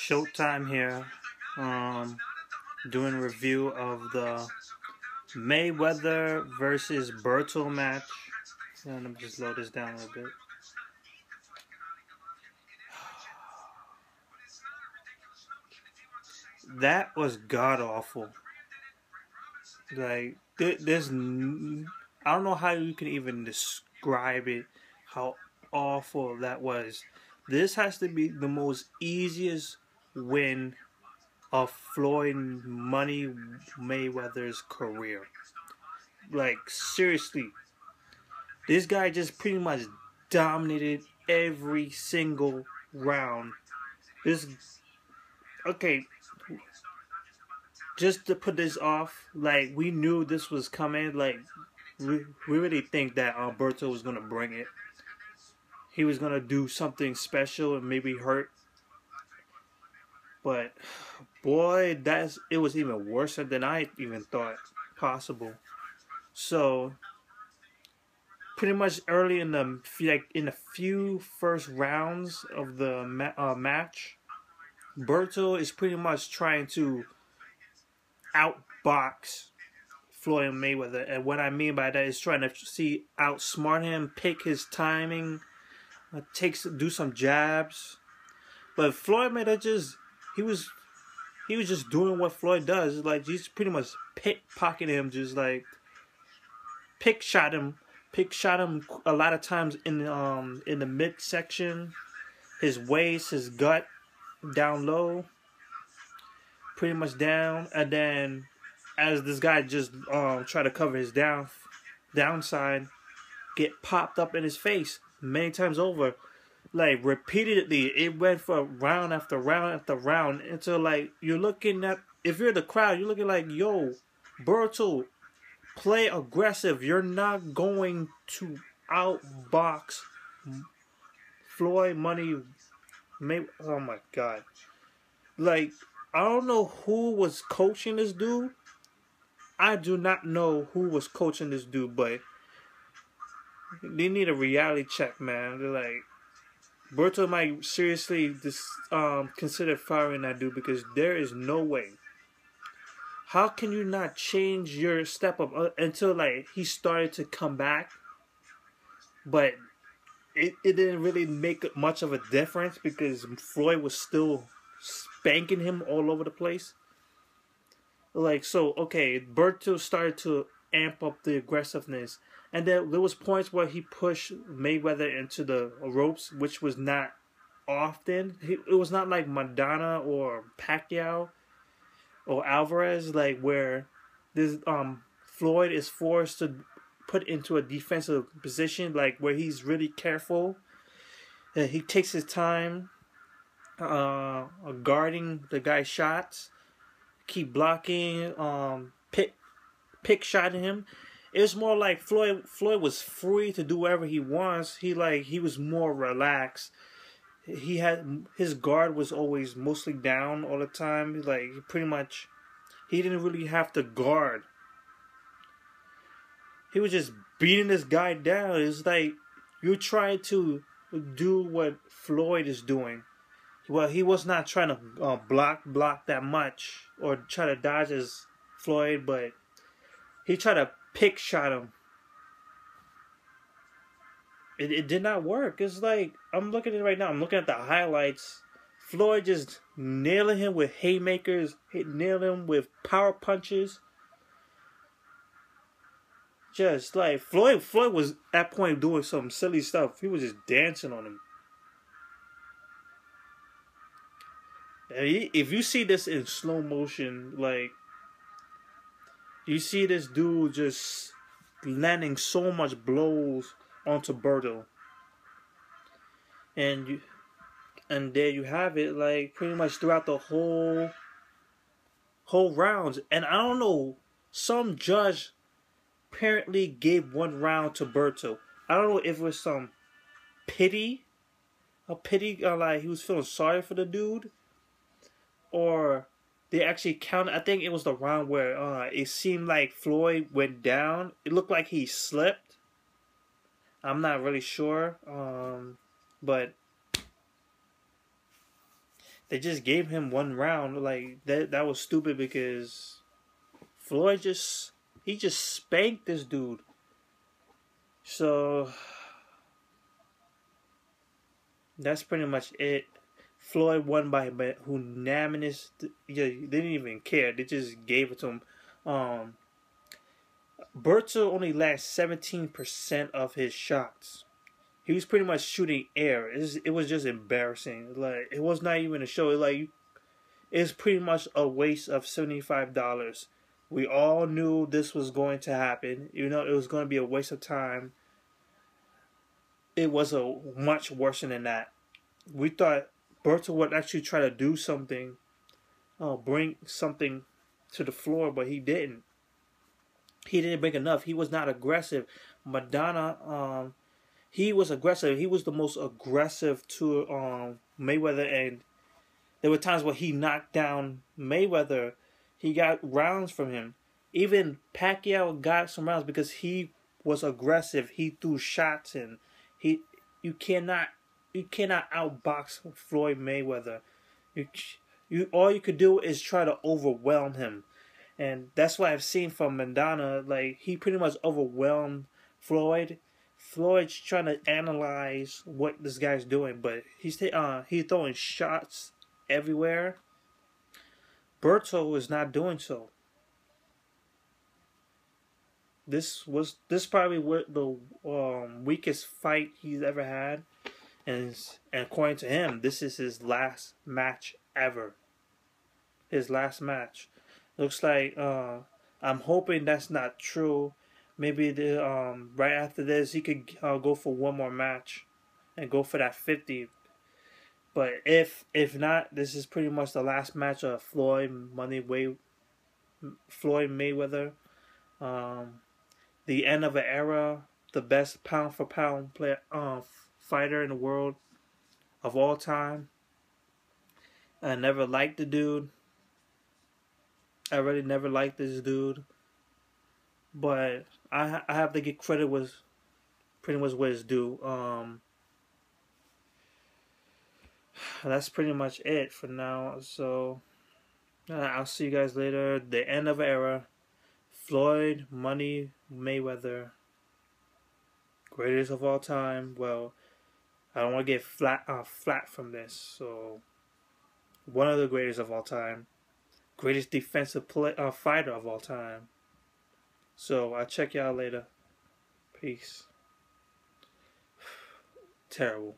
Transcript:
Showtime here, doing a review of the Mayweather versus Berto match. Let me just load this down a little bit. That was god awful. Like there's, I don't know how you can even describe it. How awful that was. This has to be the most easiest win of Floyd Money Mayweather's career. Like, seriously, this guy just pretty much dominated every single round. Okay, just to put this off, like, we knew this was coming. Like, we really think that Berto was gonna bring it. He was gonna do something special and maybe hurt. But boy, it was even worse than I even thought possible. So pretty much early in the few first rounds of the match, Berto is pretty much trying to outbox Floyd Mayweather, and what I mean by that is trying to outsmart him, pick his timing, do some jabs. But Floyd Mayweather he was just doing what Floyd does. Like, he's pretty much pickpocketing him, just like pick shot him a lot of times in the midsection, his waist, his gut, down low, pretty much down, and then as this guy just try to cover his downside, get popped up in his face many times over. Like, repeatedly, it went for round after round after round until, like, you're looking at, if you're the crowd, you're looking like, yo, Berto, play aggressive. You're not going to outbox Floyd Money Mayweather. Oh my God. Like, I don't know who was coaching this dude. I do not know who was coaching this dude, but they need a reality check, man. They're like, Berto might seriously consider firing that dude, because there is no way. How can you not change your step up until, like, he started to come back? But it didn't really make much of a difference because Floyd was still spanking him all over the place. Like, so, okay, Berto started to amp up the aggressiveness. And then there was points where he pushed Mayweather into the ropes, which was not often. It was not like Madonna or Pacquiao or Alvarez, like, where this Floyd is forced to put into a defensive position, like, where he's really careful. He takes his time guarding the guy's shots, keep blocking, pick shotting him. It's more like Floyd was free to do whatever he wants. He was more relaxed. His guard was always mostly down all the time. Like, he didn't really have to guard. He was just beating this guy down. It's like, you try to do what Floyd is doing. Well, he was not trying to block that much or try to dodge as Floyd, but he tried to pick shot him. It did not work. It's like, I'm looking at it right now. I'm looking at the highlights. Floyd just nailing him with haymakers, nailing him with power punches. Just like Floyd was at that point doing some silly stuff. He was just dancing on him. And if you see this in slow motion, like, you see this dude just landing so much blows onto Berto. And there you have it, like, pretty much throughout the whole rounds. And I don't know, some judge apparently gave one round to Berto. I don't know if it was some pity, like he was feeling sorry for the dude, or they actually counted. I think it was the round where it seemed like Floyd went down. It looked like he slipped. I'm not really sure, but They just gave him one round. Like that was stupid because Floyd just spanked this dude. So that's pretty much it. Floyd won by unanimous. Yeah, they didn't even care. They just gave it to him. Um, Berto only landed 17% of his shots. He was pretty much shooting air. It was just embarrassing. Like it was not even a show. Like it's pretty much a waste of $75. We all knew this was going to happen. You know, it was going to be a waste of time. It was a much worse than that. We thought Berto would actually try to do something, bring something to the floor, but he didn't. He didn't bring enough. He was not aggressive. Madonna, he was aggressive. He was the most aggressive to Mayweather, and there were times where he knocked down Mayweather. He got rounds from him. Even Pacquiao got some rounds because he was aggressive. He threw shots, and he you cannot outbox Floyd Mayweather. You all you could do is try to overwhelm him, and that's what I've seen from Madonna. Like he pretty much overwhelmed Floyd. Floyd's trying to analyze what this guy's doing, but he's throwing shots everywhere. Berto is not doing so. This probably the weakest fight he's ever had, and according to him, this is his last match ever. His last match. Looks like I'm hoping that's not true. Maybe right after this he could go for one more match and go for that 50. But if not, this is pretty much the last match of Floyd Mayweather. The end of an era. The best pound for pound fighter in the world of all time. I never liked the dude. I really never liked this dude. But I have to give credit was pretty much what it's due. That's pretty much it for now. So I'll see you guys later. The end of an era. Floyd Mayweather, greatest of all time. Well, I don't want to get flat from this. So one of the greatest of all time, greatest defensive fighter of all time. So I'll check y'all later. Peace. Terrible.